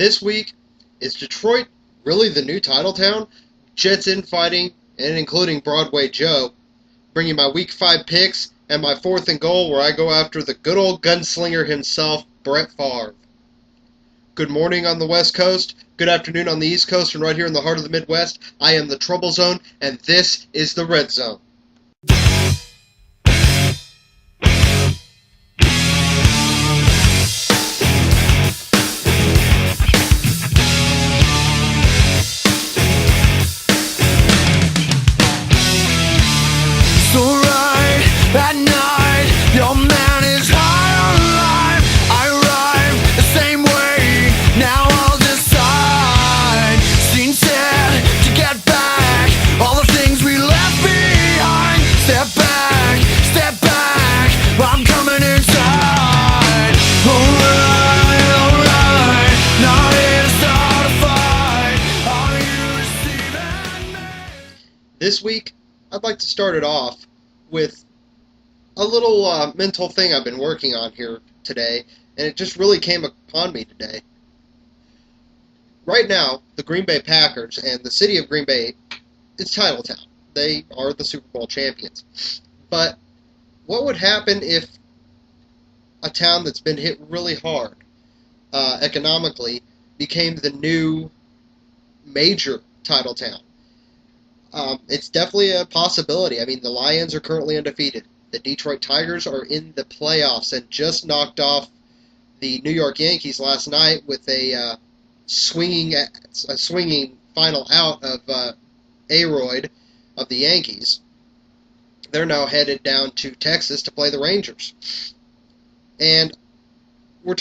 This week, is Detroit really the new title town? Jets infighting, and including Broadway Joe, bringing my Week 5 picks and my 4th and goal where I go after the good old gunslinger himself, Brett Favre. Good morning on the West Coast, good afternoon on the East Coast, and right here in the heart of the Midwest, I am the Trubl Zone, and this is the Red Zone. At night, your man is high on life. I arrive the same way. Now I'll decide. Seen said to get back all the things we left behind. Step back, I'm coming inside. Alright, not here to start a fight. Are you receiving me? This week, I'd like to start it off with a little mental thing I've been working on here today, and it just really came upon me today. Right now, the Green Bay Packers and the city of Green Bay is title town. They are the Super Bowl champions. But what would happen if a town that's been hit really hard economically became the new major title town? It's definitely a possibility. I mean, the Lions are currently undefeated. The Detroit Tigers are in the playoffs and just knocked off the New York Yankees last night with a swinging final out of Aroyd of the Yankees. They're now headed down to Texas to play the Rangers. And we're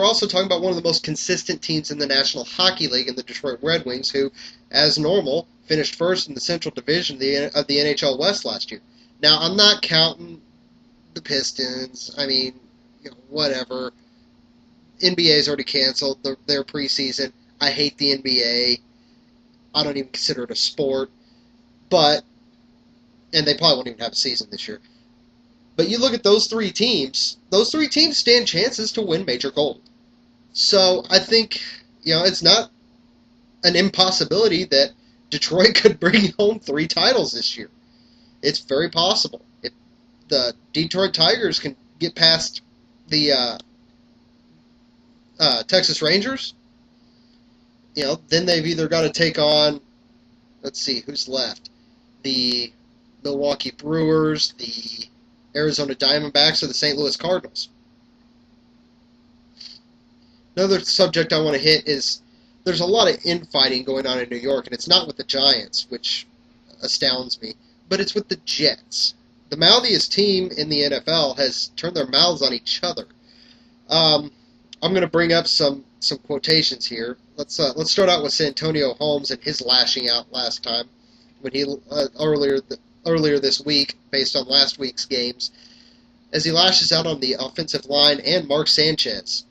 also talking about one of the most consistent teams in the National Hockey League in the Detroit Red Wings, who, as normal, finished first in the Central Division of the NHL West last year. Now, I'm not counting the Pistons. I mean, whatever. NBA's already canceled their preseason. I hate the NBA. I don't even consider it a sport. And they probably won't even have a season this year. But you look at those three teams stand chances to win major gold. So I think, it's not an impossibility that Detroit could bring home 3 titles this year. It's very possible. If the Detroit Tigers can get past the Texas Rangers, then they've either got to take on, let's see, who's left? The Milwaukee Brewers, the Arizona Diamondbacks, or the St. Louis Cardinals. Another subject I want to hit is there's a lot of infighting going on in New York, and it's not with the Giants, which astounds me, but it's with the Jets. The mouthiest team in the NFL has turned their mouths on each other. I'm going to bring up some quotations here. Let's start out with Santonio Holmes and his lashing out last time when he earlier this week, based on last week's games, as he lashes out on the offensive line and Mark Sanchez.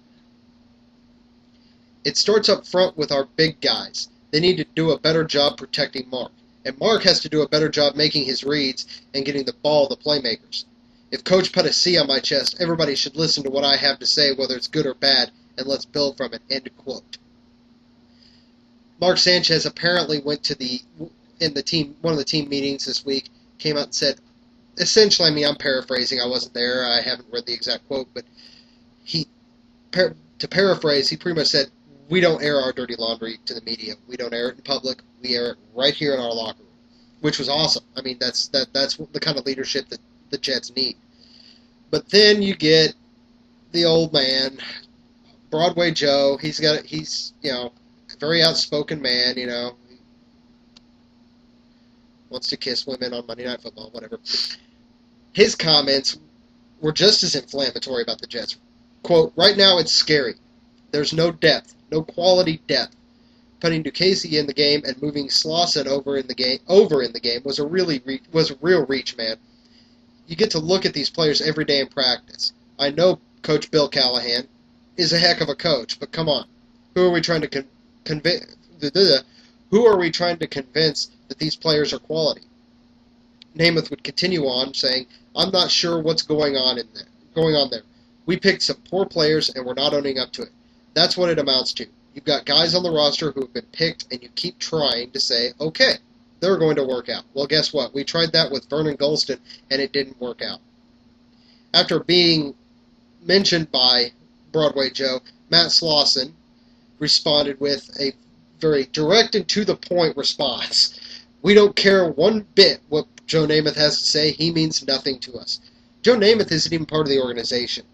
It starts up front with our big guys. They need to do a better job protecting Mark. And Mark has to do a better job making his reads and getting the ball to playmakers. If Coach put a C on my chest, everybody should listen to what I have to say, whether it's good or bad, and let's build from it. End quote. Mark Sanchez apparently went to one of the team meetings this week, came out and said, essentially, I'm paraphrasing, I wasn't there, I haven't read the exact quote, but to paraphrase, he pretty much said, we don't air our dirty laundry to the media. We don't air it in public. We air it right here in our locker room, which was awesome. I mean, that's the kind of leadership that the Jets need. But then you get the old man, Broadway Joe. He's a very outspoken man. He wants to kiss women on Monday Night Football, whatever. His comments were just as inflammatory about the Jets. Quote, right now it's scary. There's no depth, no quality depth. Putting Ducasey in the game and moving Slauson over in the game was a real reach, man. You get to look at these players every day in practice. I know Coach Bill Callahan is a heck of a coach, but come on. Who are we trying to convince that these players are quality? Namath would continue on saying, I'm not sure what's going on there. We picked some poor players and we're not owning up to it. That's what it amounts to. You've got guys on the roster who have been picked, and you keep trying to say, okay, they're going to work out. Well, guess what? We tried that with Vernon Gholston, and it didn't work out. After being mentioned by Broadway Joe, Matt Slauson responded with a very direct and to-the-point response. We don't care one bit what Joe Namath has to say. He means nothing to us. Joe Namath isn't even part of the organization.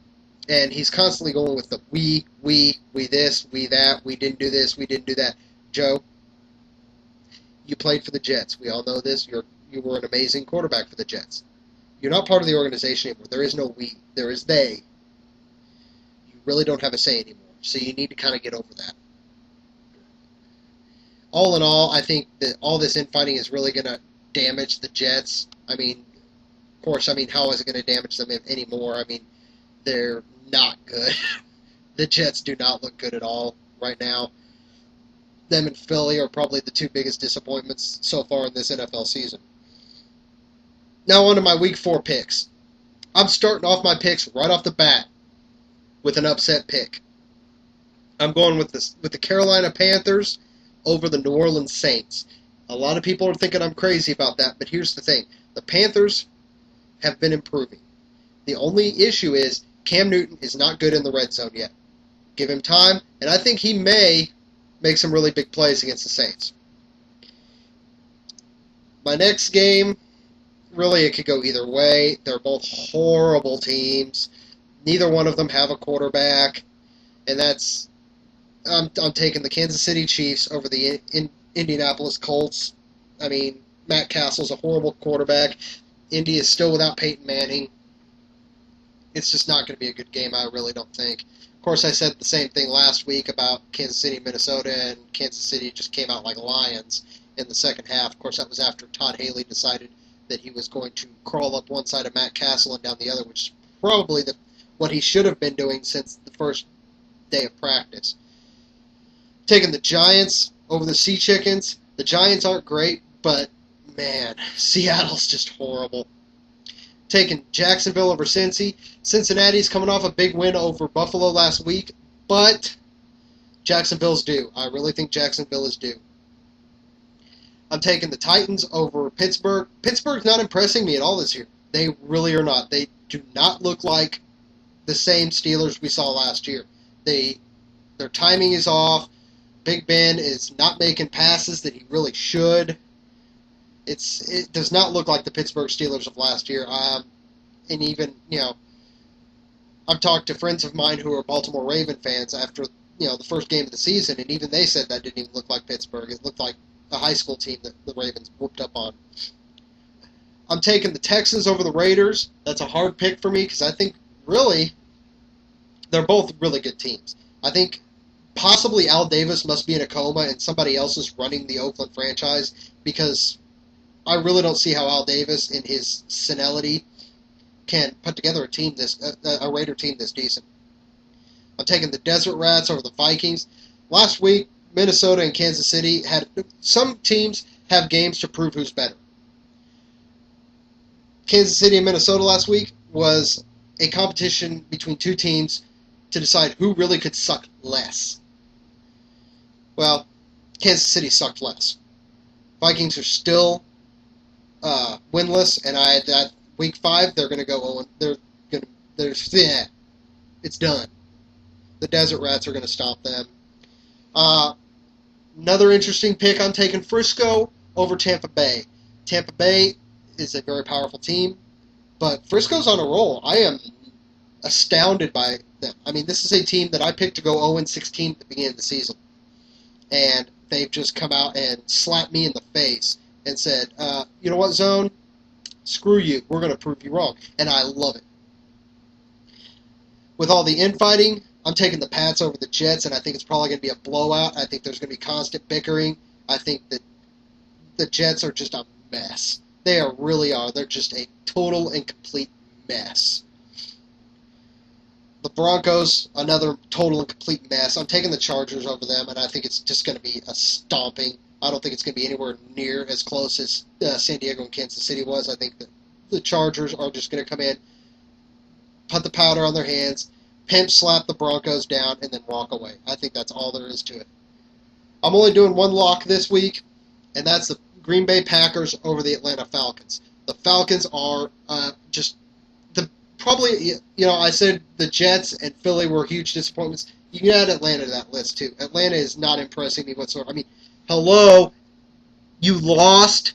And he's constantly going with the we this, we that, we didn't do this, we didn't do that. Joe, you played for the Jets. We all know this. You were an amazing quarterback for the Jets. You're not part of the organization anymore. There is no we. There is they. You really don't have a say anymore. So you need to kind of get over that. All in all, I think that all this infighting is really going to damage the Jets. I mean, of course, how is it going to damage them anymore? I mean, they're not good. The Jets do not look good at all right now. Them and Philly are probably the two biggest disappointments so far in this NFL season. Now on to my Week 4 picks. I'm starting off my picks right off the bat with an upset pick. I'm going with the Carolina Panthers over the New Orleans Saints. A lot of people are thinking I'm crazy about that, but here's the thing. The Panthers have been improving. The only issue is Cam Newton is not good in the red zone yet. Give him time, and I think he may make some really big plays against the Saints. My next game, really it could go either way. They're both horrible teams. Neither one of them have a quarterback, and I'm taking the Kansas City Chiefs over the Indianapolis Colts. I mean, Matt Castle's a horrible quarterback. Indy is still without Peyton Manning. It's just not going to be a good game, I really don't think. Of course, I said the same thing last week about Kansas City, Minnesota, and Kansas City just came out like lions in the second half. Of course, that was after Todd Haley decided that he was going to crawl up one side of Matt Castle and down the other, which is probably what he should have been doing since the first day of practice. Taking the Giants over the Sea Chickens. The Giants aren't great, but, man, Seattle's just horrible. Taking Jacksonville over Cincy. Cincinnati's coming off a big win over Buffalo last week, but Jacksonville's due. I really think Jacksonville is due. I'm taking the Titans over Pittsburgh. Pittsburgh's not impressing me at all this year. They really are not. They do not look like the same Steelers we saw last year. Their timing is off. Big Ben is not making passes that he really should. It does not look like the Pittsburgh Steelers of last year. And even, I've talked to friends of mine who are Baltimore Raven fans after, the first game of the season, and even they said that didn't even look like Pittsburgh. It looked like a high school team that the Ravens whooped up on. I'm taking the Texans over the Raiders. That's a hard pick for me because I think, really, they're both really good teams. I think possibly Al Davis must be in a coma and somebody else is running the Oakland franchise because I really don't see how Al Davis, in his senility, can put together a Raider team this decent. I'm taking the Desert Rats over the Vikings. Last week, Minnesota and Kansas City some teams have games to prove who's better. Kansas City and Minnesota last week was a competition between two teams to decide who really could suck less. Well, Kansas City sucked less. Vikings are still winless, and that week 5 they're going to go 0. It's done. The Desert Rats are going to stop them. Another interesting pick, I'm taking Frisco over Tampa Bay. Tampa Bay is a very powerful team, but Frisco's on a roll. I am astounded by them. I mean, this is a team that I picked to go 0-16 at the beginning of the season, and they've just come out and slapped me in the face and said, you know what, Zone? Screw you. We're going to prove you wrong. And I love it. With all the infighting, I'm taking the Pats over the Jets, and I think it's probably going to be a blowout. I think there's going to be constant bickering. I think that the Jets are just a mess. They really are. They're just a total and complete mess. The Broncos, another total and complete mess. I'm taking the Chargers over them, and I think it's just going to be a stomping. I don't think it's going to be anywhere near as close as San Diego and Kansas City was. I think that the Chargers are just going to come in, put the powder on their hands, pimp slap the Broncos down, and then walk away. I think that's all there is to it. I'm only doing one lock this week, and that's the Green Bay Packers over the Atlanta Falcons. The Falcons are just probably, I said the Jets and Philly were huge disappointments. You can add Atlanta to that list, too. Atlanta is not impressing me whatsoever. I mean, hello, you lost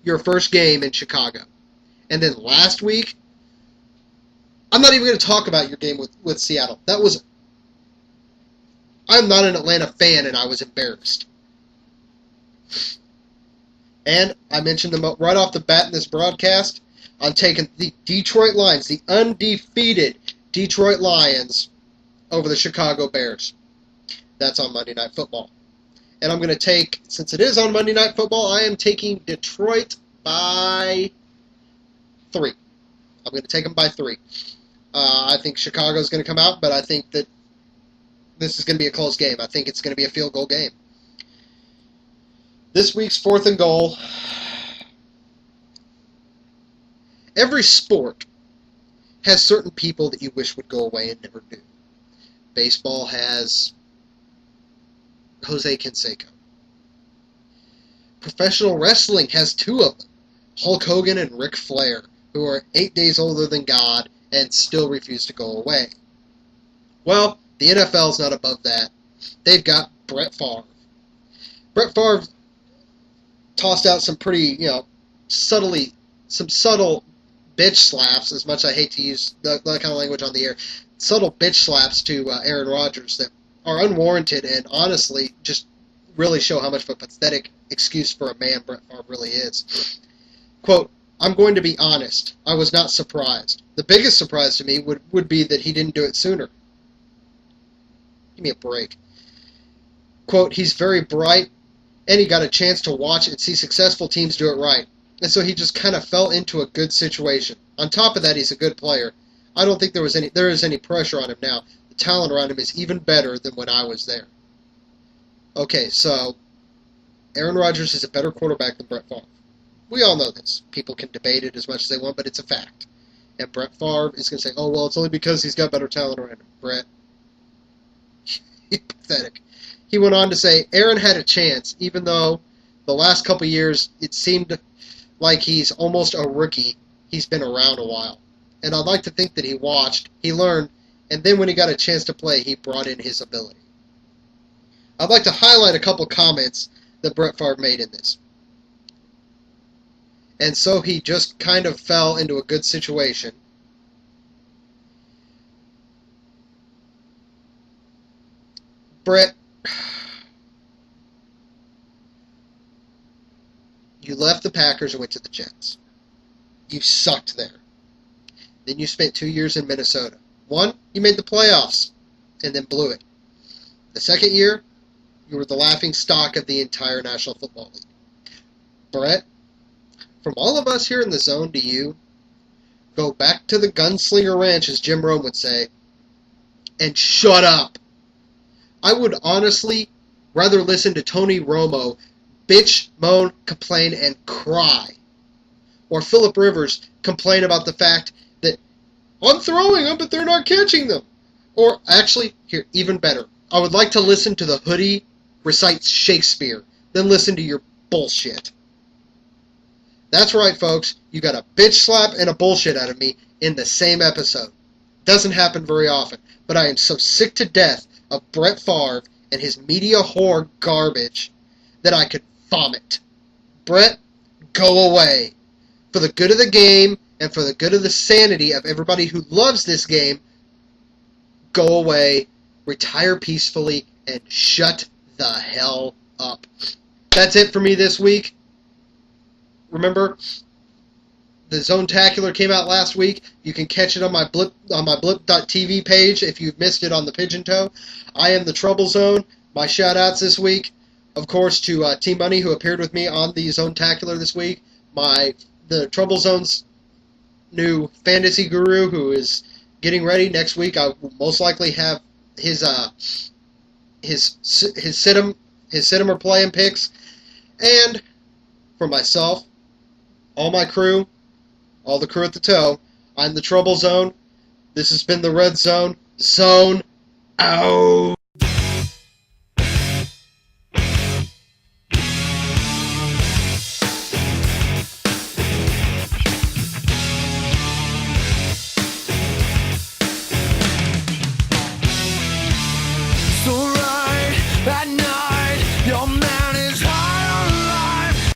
your first game in Chicago. And then last week, I'm not even going to talk about your game with Seattle. I'm not an Atlanta fan, and I was embarrassed. And I mentioned them right off the bat in this broadcast. I'm taking the Detroit Lions, the undefeated Detroit Lions, over the Chicago Bears. That's on Monday Night Football. And I'm going to take, since it is on Monday Night Football, I am taking Detroit by 3. I'm going to take them by 3. I think Chicago's going to come out, but I think that this is going to be a close game. I think it's going to be a field goal game. This week's 4th and goal. Every sport has certain people that you wish would go away and never do. Baseball has Jose Canseco. Professional wrestling has 2 of them, Hulk Hogan and Ric Flair, who are 8 days older than God and still refuse to go away. Well, the NFL's not above that. They've got Brett Favre. Brett Favre tossed out some pretty, subtle bitch slaps, as much as I hate to use that kind of language on the air, subtle bitch slaps to Aaron Rodgers that are unwarranted and honestly just really show how much of a pathetic excuse for a man Brett Favre really is. Quote, I'm going to be honest, I was not surprised. The biggest surprise to me would be that he didn't do it sooner. Give me a break. Quote, he's very bright, and he got a chance to watch and see successful teams do it right. And so he just kind of fell into a good situation. On top of that, he's a good player. I don't think there is any pressure on him now. The talent around him is even better than when I was there. Okay, so Aaron Rodgers is a better quarterback than Brett Favre. We all know this. People can debate it as much as they want, but it's a fact. And Brett Favre is going to say, oh, well, it's only because he's got better talent around him. Brett, he's pathetic. He went on to say, Aaron had a chance, even though the last couple years it seemed like he's almost a rookie. He's been around a while. And I'd like to think that he watched, he learned, and then when he got a chance to play, he brought in his ability. I'd like to highlight a couple comments that Brett Favre made in this. And so he just kind of fell into a good situation. Brett, you left the Packers and went to the Jets. You sucked there. Then you spent 2 years in Minnesota. 1, you made the playoffs and then blew it. The second year, you were the laughing stock of the entire National Football League. Brett, from all of us here in the zone to you, go back to the Gunslinger Ranch, as Jim Rome would say, and shut up. I would honestly rather listen to Tony Romo bitch, moan, complain, and cry. Or Phillip Rivers complain about the fact that I'm throwing them, but they're not catching them. Or actually, here, even better, I would like to listen to the hoodie recite Shakespeare, then listen to your bullshit. That's right, folks. You got a bitch slap and a bullshit out of me in the same episode. Doesn't happen very often, but I am so sick to death of Brett Favre and his media whore garbage that I could vomit. Brett, go away. For the good of the game and for the good of the sanity of everybody who loves this game, go away, retire peacefully, and shut the hell up. That's it for me this week. Remember, the Zone-tacular came out last week. You can catch it on my blip.tv page if you've missed it on the Pigeon Toe. I am the Trubl Zone. My shout-outs this week, of course, to Team Money, who appeared with me on the Zone-tacular this week. The Trubl Zone's new fantasy guru, who is getting ready. Next week, I will most likely have his sit-em or play-em picks. And for myself, all my crew, all the crew at the toe, I'm the Trubl Zone. This has been the Red Zone. Zone out.